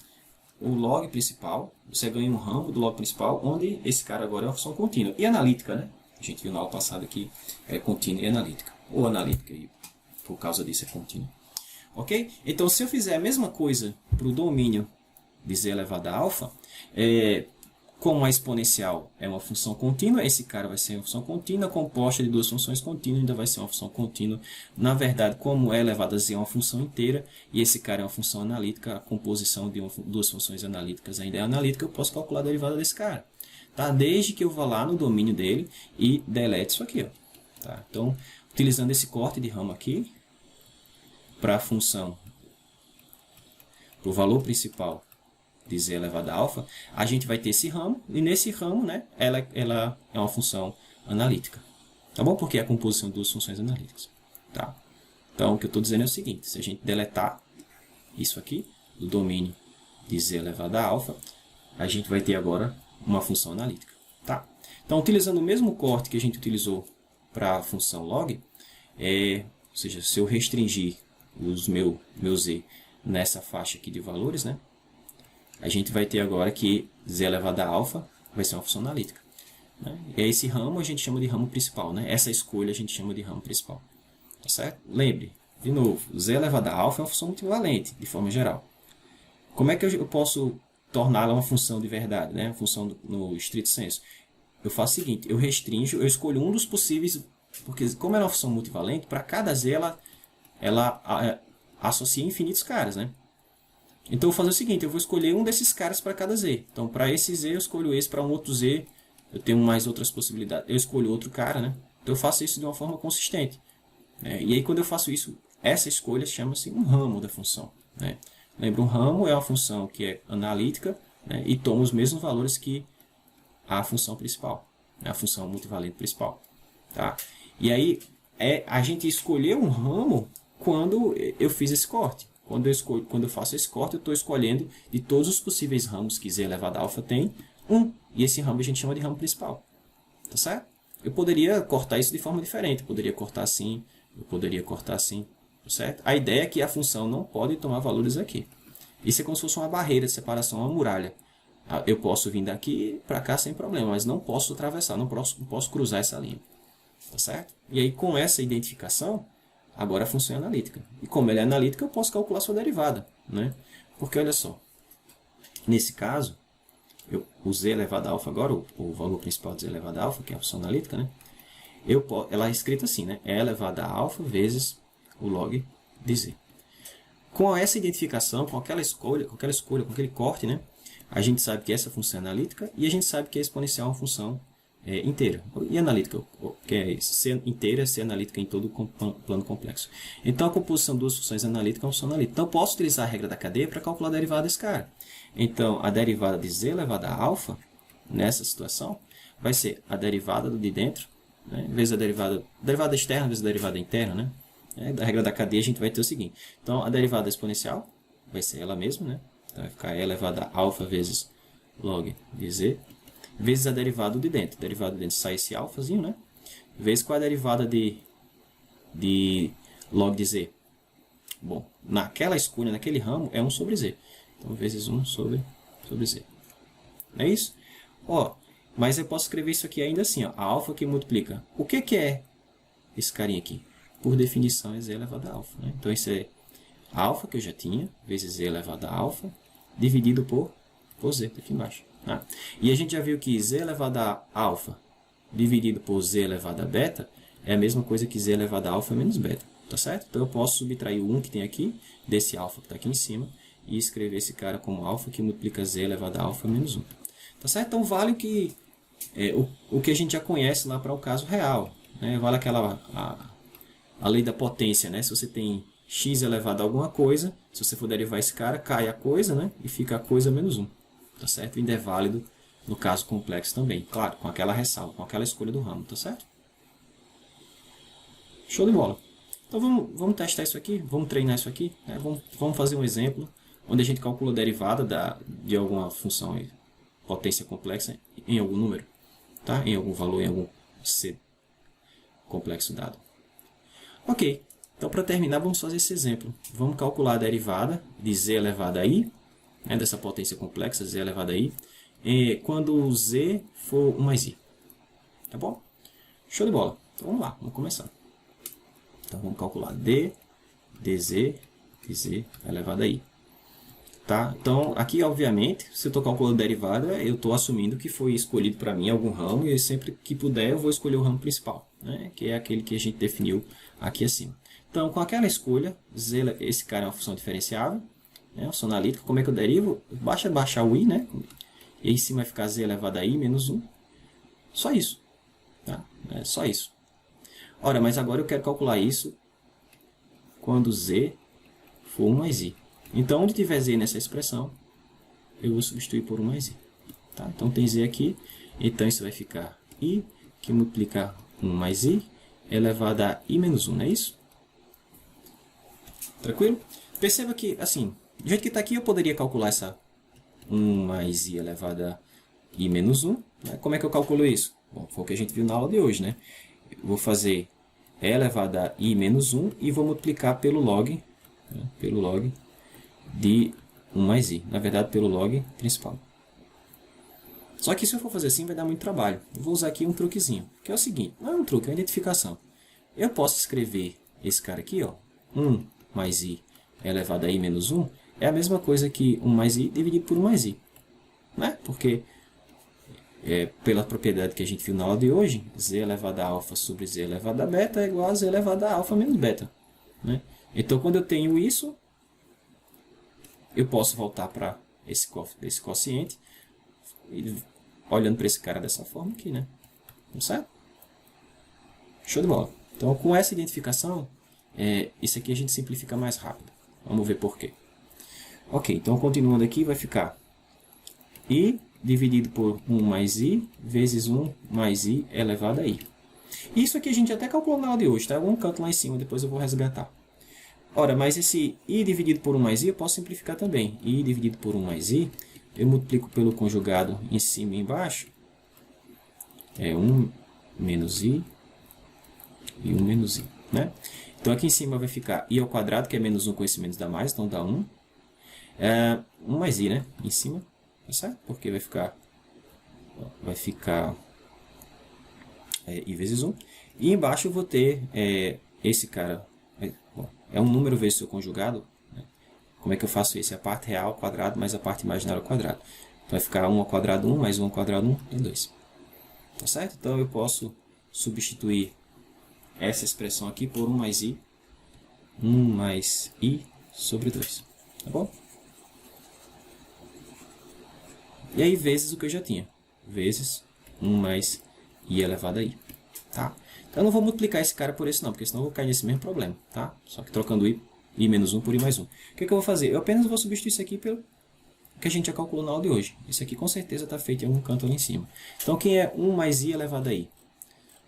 [SPEAKER 1] o log principal, você ganha um ramo do log principal, onde esse cara agora é uma função contínua. E analítica, né? A gente viu na aula passada que é contínua e analítica. Ou analítica, e por causa disso é contínua. Ok? Então, se eu fizer a mesma coisa para o domínio de z elevado a alfa, como a exponencial é uma função contínua, esse cara vai ser uma função contínua, composta de duas funções contínuas, ainda vai ser uma função contínua. Na verdade, como e elevado a z é uma função inteira, e esse cara é uma função analítica, a composição de duas funções analíticas ainda é analítica, eu posso calcular a derivada desse cara. Tá? Desde que eu vá lá no domínio dele e delete isso aqui. Ó. Tá? Então, utilizando esse corte de ramo aqui, para a função, para o valor principal de z elevado a alfa, a gente vai ter esse ramo, e nesse ramo, né, ela é uma função analítica. Tá bom? Porque é a composição de duas funções analíticas. Tá? Então, o que eu estou dizendo é o seguinte, se a gente deletar isso aqui, do domínio de z elevado a alfa, a gente vai ter agora uma função analítica. Tá? Então, utilizando o mesmo corte que a gente utilizou para a função log, ou seja, se eu restringir os meu z nessa faixa aqui de valores, né, a gente vai ter agora que z elevado a alfa vai ser uma função analítica. Né? E esse ramo a gente chama de ramo principal. Né? Essa escolha a gente chama de ramo principal. Tá certo? Lembre, de novo, z elevado a alfa é uma função multivalente, de forma geral. Como é que eu posso torná-la uma função de verdade, né? Uma função no estrito senso. Eu faço o seguinte, eu restringo, eu escolho um dos possíveis, porque como ela é uma função multivalente, para cada z ela associa infinitos caras, né? Então eu vou fazer o seguinte, eu vou escolher um desses caras para cada z. Então para esse z eu escolho esse, para um outro z eu tenho mais outras possibilidades. Eu escolho outro cara, né? Então eu faço isso de uma forma consistente. Né? E aí quando eu faço isso, essa escolha chama-se um ramo da função. Né? Lembra, um ramo é uma função que é analítica, né? E toma os mesmos valores que a função principal, né? A função multivalente principal. Tá? E aí a gente escolheu um ramo quando eu fiz esse corte. Quando eu faço esse corte, eu estou escolhendo de todos os possíveis ramos que z elevado a alfa tem, um. E esse ramo a gente chama de ramo principal. Tá certo? Eu poderia cortar isso de forma diferente. Eu poderia cortar assim, eu poderia cortar assim. Tá certo? A ideia é que a função não pode tomar valores aqui. Isso é como se fosse uma barreira de separação, uma muralha. Eu posso vir daqui para cá sem problema, mas não posso atravessar, não posso cruzar essa linha. Tá certo? E aí, com essa identificação, agora a função é analítica. E como ela é analítica, eu posso calcular sua derivada. Né? Porque, olha só, nesse caso, o z elevado a alfa agora, o valor principal de z elevado a alfa, que é a função analítica, né? Ela é escrita assim, né? É elevado a alfa vezes o log de z. Com essa identificação, com aquela escolha, com aquele corte, né? A gente sabe que essa função é analítica e a gente sabe que a exponencial é uma função inteira. E analítica, que é ser inteira, ser analítica em todo o plano complexo. Então, a composição de duas funções analíticas é uma função analítica. Então, eu posso utilizar a regra da cadeia para calcular a derivada desse cara. Então, a derivada de z elevado a alfa, nessa situação, vai ser a derivada do de dentro, né, vezes a derivada externa vezes a derivada interna. Né? Da regra da cadeia, a gente vai ter o seguinte. Então, a derivada exponencial vai ser ela mesma, né? Então, vai ficar e elevado a alfa vezes log de z, vezes a derivada de dentro. A derivada de dentro sai esse alfazinho, né? Vezes com a derivada de log de z. Bom, naquela escolha, naquele ramo, é 1 sobre z. Então, vezes 1 sobre z. Não é isso? Ó, mas eu posso escrever isso aqui ainda assim, ó, a alfa que multiplica. O que é esse carinha aqui? Por definição, é z elevado a alfa. Né? Então, isso é alfa, que eu já tinha, vezes z elevado a alfa, dividido por z, aqui embaixo. Tá? E a gente já viu que z elevado a alfa dividido por z elevado a beta é a mesma coisa que z elevado a alfa menos beta. Tá certo? Então, eu posso subtrair o 1 que tem aqui, desse alfa que está aqui em cima, e escrever esse cara como alfa que multiplica z elevado a alfa menos 1. Tá certo? Então, vale o que a gente já conhece lá para o caso real. Né? Vale a lei da potência. Né? Se você tem x elevado a alguma coisa, se você for derivar esse cara, cai a coisa, né? E fica a coisa menos 1. Tá certo? Ainda é válido no caso complexo também. Claro, com aquela ressalva, com aquela escolha do ramo. Tá certo? Show de bola. Então, vamos testar isso aqui. Vamos treinar isso aqui. Né? Vamos fazer um exemplo onde a gente calcula a derivada de alguma função aí, potência complexa em algum número, tá? Em algum valor, em algum C complexo dado. Ok, então para terminar vamos fazer esse exemplo. Vamos calcular a derivada de z elevado a i, né, dessa potência complexa, z elevado a i, quando z for 1 mais i. Tá bom? Show de bola. Então vamos lá, vamos começar. Então vamos calcular d dz elevado a i. Tá? Então, aqui, obviamente, se eu estou calculando derivada, eu estou assumindo que foi escolhido para mim algum ramo, e sempre que puder eu vou escolher o ramo principal, né? Que é aquele que a gente definiu aqui acima. Então, com aquela escolha, esse cara é uma função diferenciável, né? Uma função analítica. Como é que eu derivo? Basta baixar o i, né? E aí em cima vai ficar z elevado a i menos 1. Só isso. Tá? É só isso. Ora, mas agora eu quero calcular isso quando z for 1 mais i. Então, onde tiver z nessa expressão, eu vou substituir por 1 mais i. Tá? Então, tem z aqui. Então, isso vai ficar i, que multiplica 1 mais i, elevado a i menos 1, não é isso? Tranquilo? Perceba que, assim, do jeito que está aqui, eu poderia calcular essa 1 mais i elevado a i menos 1. Né? Como é que eu calculo isso? Bom, foi o que a gente viu na aula de hoje, né? Eu vou fazer e elevado a i menos 1 e vou multiplicar pelo log, né? Pelo log de 1 mais i. Na verdade, pelo log principal. Só que se eu for fazer assim, vai dar muito trabalho. Eu vou usar aqui um truquezinho, que é o seguinte. Não é um truque, é uma identificação. Eu posso escrever esse cara aqui, ó, 1 mais i elevado a i menos 1, é a mesma coisa que 1 mais i dividido por 1 mais i. né? Porque pela propriedade que a gente viu na aula de hoje, z elevado a alfa sobre z elevado a beta é igual a z elevado a alfa menos beta, né? Então, quando eu tenho isso, eu posso voltar para esse quociente, olhando para esse cara dessa forma aqui, né? Certo? Show de bola. Então, com essa identificação, isso aqui a gente simplifica mais rápido. Vamos ver por quê. Ok, então continuando aqui, vai ficar i dividido por 1 mais i vezes 1 mais i elevado a i. Isso aqui a gente até calculou na aula de hoje, tá? Um canto lá em cima, depois eu vou resgatar. Ora, mas esse i dividido por 1 mais i eu posso simplificar também. I dividido por 1 mais i, eu multiplico pelo conjugado em cima e embaixo. É 1 menos i e 1 menos i, né? Então aqui em cima vai ficar i ao quadrado, que é menos 1 com esse menos dá mais, então dá 1. 1 mais i, né? Em cima, tá certo? Porque vai ficar i vezes 1. E embaixo eu vou ter esse cara, é um número vezes seu conjugado, né? Como é que eu faço isso? É a parte real ao quadrado mais a parte imaginária ao quadrado. Então vai ficar 1 ao quadrado 1 mais 1 ao quadrado 1 é 2. Tá certo? Então eu posso substituir essa expressão aqui por 1 mais i sobre 2. Tá bom? E aí vezes o que eu já tinha. Vezes 1 mais i elevado a i. Tá? Então eu não vou multiplicar esse cara por esse não, porque senão eu vou cair nesse mesmo problema. Tá? Só que trocando i menos 1 por i mais 1. O que eu vou fazer? Eu apenas vou substituir isso aqui pelo que a gente já calculou na aula de hoje. Isso aqui com certeza está feito em algum canto ali em cima. Então quem é 1 mais i elevado a i?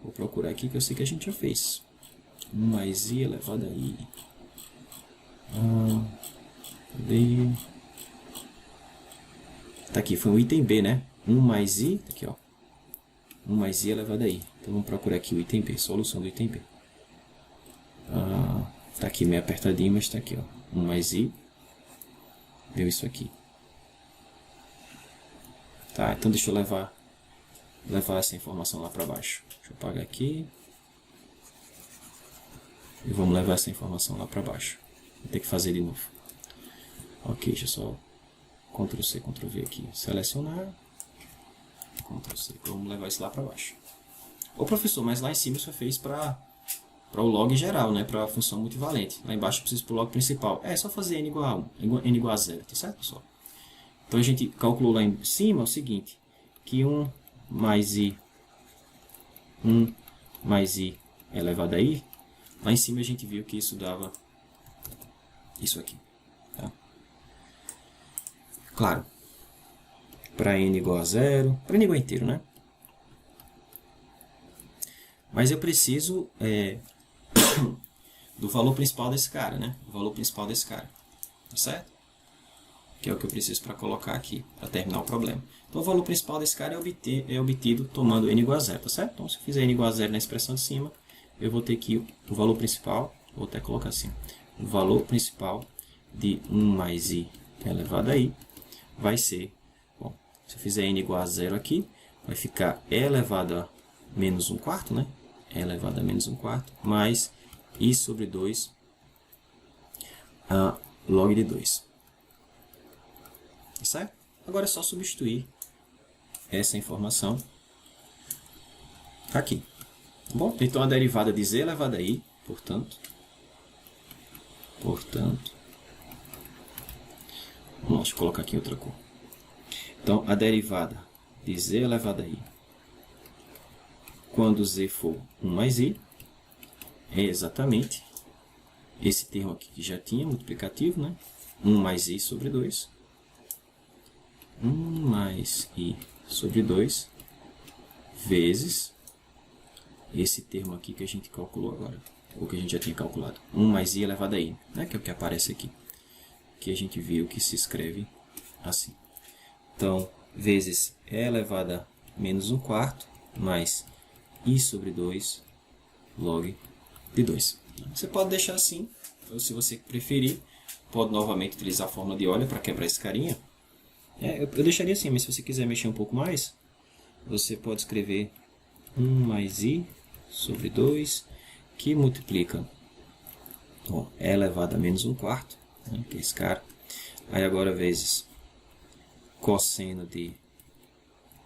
[SPEAKER 1] Vou procurar aqui que eu sei que a gente já fez. 1 mais i elevado a i. Tá aqui, foi o item B, né? 1 mais i, tá aqui, ó. 1 mais i elevado a i. Então vamos procurar aqui o item B, solução do item B. Tá aqui meio apertadinho, mas tá aqui, ó. 1 mais i. Deu isso aqui. Tá, então deixa eu levar essa informação lá para baixo. Deixa eu apagar aqui. E vamos levar essa informação lá para baixo. Vou ter que fazer de novo. Ok, deixa eu só Ctrl C, Ctrl V aqui. Selecionar. Ctrl C. Vamos levar isso lá para baixo. Ô professor, mas lá em cima você fez para o log geral, né? Para a função multivalente. Lá embaixo eu preciso para o log principal. É só fazer n igual a 1, n igual a 0, tá certo, pessoal? Então a gente calculou lá em cima o seguinte, que 1 mais i elevado a i, lá em cima a gente viu que isso dava isso aqui. Tá? Claro, para n igual a 0, para n igual a inteiro, né? Mas eu preciso do valor principal desse cara, né? O valor principal desse cara, tá certo? Que é o que eu preciso para colocar aqui, para terminar o problema. Então, o valor principal desse cara é obtido tomando n igual a 0, tá certo? Então, se eu fizer n igual a 0 na expressão de cima, eu vou ter aqui o valor principal, vou até colocar assim, o valor principal de 1 mais i elevado a i vai ser, bom, se eu fizer n igual a 0 aqui, vai ficar e elevado a menos 1 quarto, né? E elevado a menos 1 quarto, mais i sobre 2 log de 2. Certo? Agora é só substituir essa informação aqui. Tá bom? Então a derivada de z elevado a i, portanto, deixa eu colocar aqui outra cor. Então a derivada de z elevado a i quando z for 1 mais i é exatamente esse termo aqui que já tinha, multiplicativo, né? 1 mais i sobre 2. 1 mais i sobre 2 vezes esse termo aqui que a gente calculou agora, ou que a gente já tinha calculado, 1 mais i elevado a i, né? Que é o que aparece aqui, que a gente viu que se escreve assim. Então, vezes e elevado a menos 1 quarto, mais i sobre 2 log de 2. Você pode deixar assim, ou se você preferir, pode novamente utilizar a fórmula de Euler para quebrar esse carinha. Eu deixaria assim, mas se você quiser mexer um pouco mais, você pode escrever 1 mais i sobre 2, que multiplica e elevado a menos 1 quarto, né, que é esse cara. Aí agora vezes cosseno de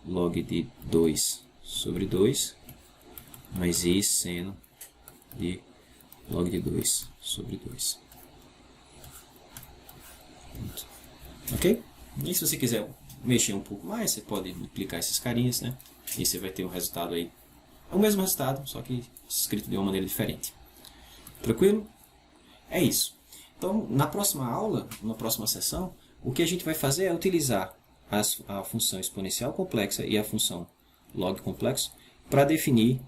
[SPEAKER 1] log de 2 sobre 2, mais i seno de log de 2 sobre 2. Ok? E se você quiser mexer um pouco mais, você pode multiplicar esses carinhas, né? E você vai ter um resultado aí, é o mesmo resultado, só que escrito de uma maneira diferente. Tranquilo? É isso. Então, na próxima aula, na próxima sessão, o que a gente vai fazer é utilizar a função exponencial complexa e a função log complexo para definir,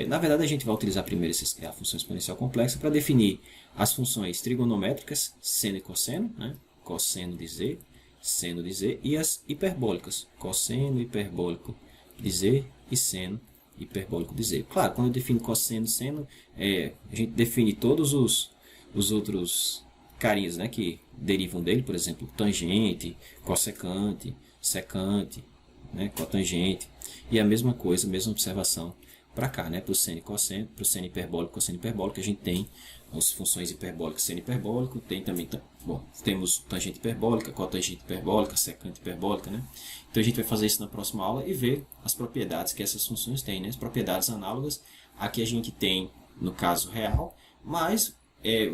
[SPEAKER 1] na verdade a gente vai utilizar primeiro a função exponencial complexa para definir as funções trigonométricas, seno e cosseno, né? Cosseno de z, seno de z, e as hiperbólicas, cosseno hiperbólico de z e seno hiperbólico de z. Claro, quando eu defino cosseno e seno, a gente define todos os outros carinhas, né, que derivam dele, por exemplo, tangente, cossecante, secante, né, cotangente, e a mesma coisa, a mesma observação para cá, né, para o seno e cosseno, para o seno hiperbólico, cosseno hiperbólico, a gente tem as funções hiperbólicas, seno hiperbólico, tem também, bom, temos tangente hiperbólica, cotangente hiperbólica, secante hiperbólica, né? Então a gente vai fazer isso na próxima aula e ver as propriedades que essas funções têm, né? As propriedades análogas a que a gente tem no caso real, mas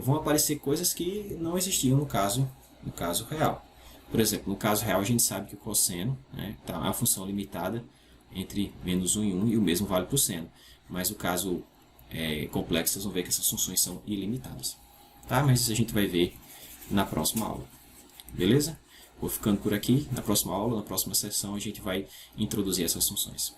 [SPEAKER 1] vão aparecer coisas que não existiam no caso real. Por exemplo, no caso real a gente sabe que o cosseno, né, é uma função limitada entre menos 1 e 1, e o mesmo vale para o seno. Mas no caso complexo, vocês vão ver que essas funções são ilimitadas. Tá? Mas isso a gente vai ver na próxima aula. Beleza? Vou ficando por aqui. Na próxima aula, na próxima sessão, a gente vai introduzir essas funções.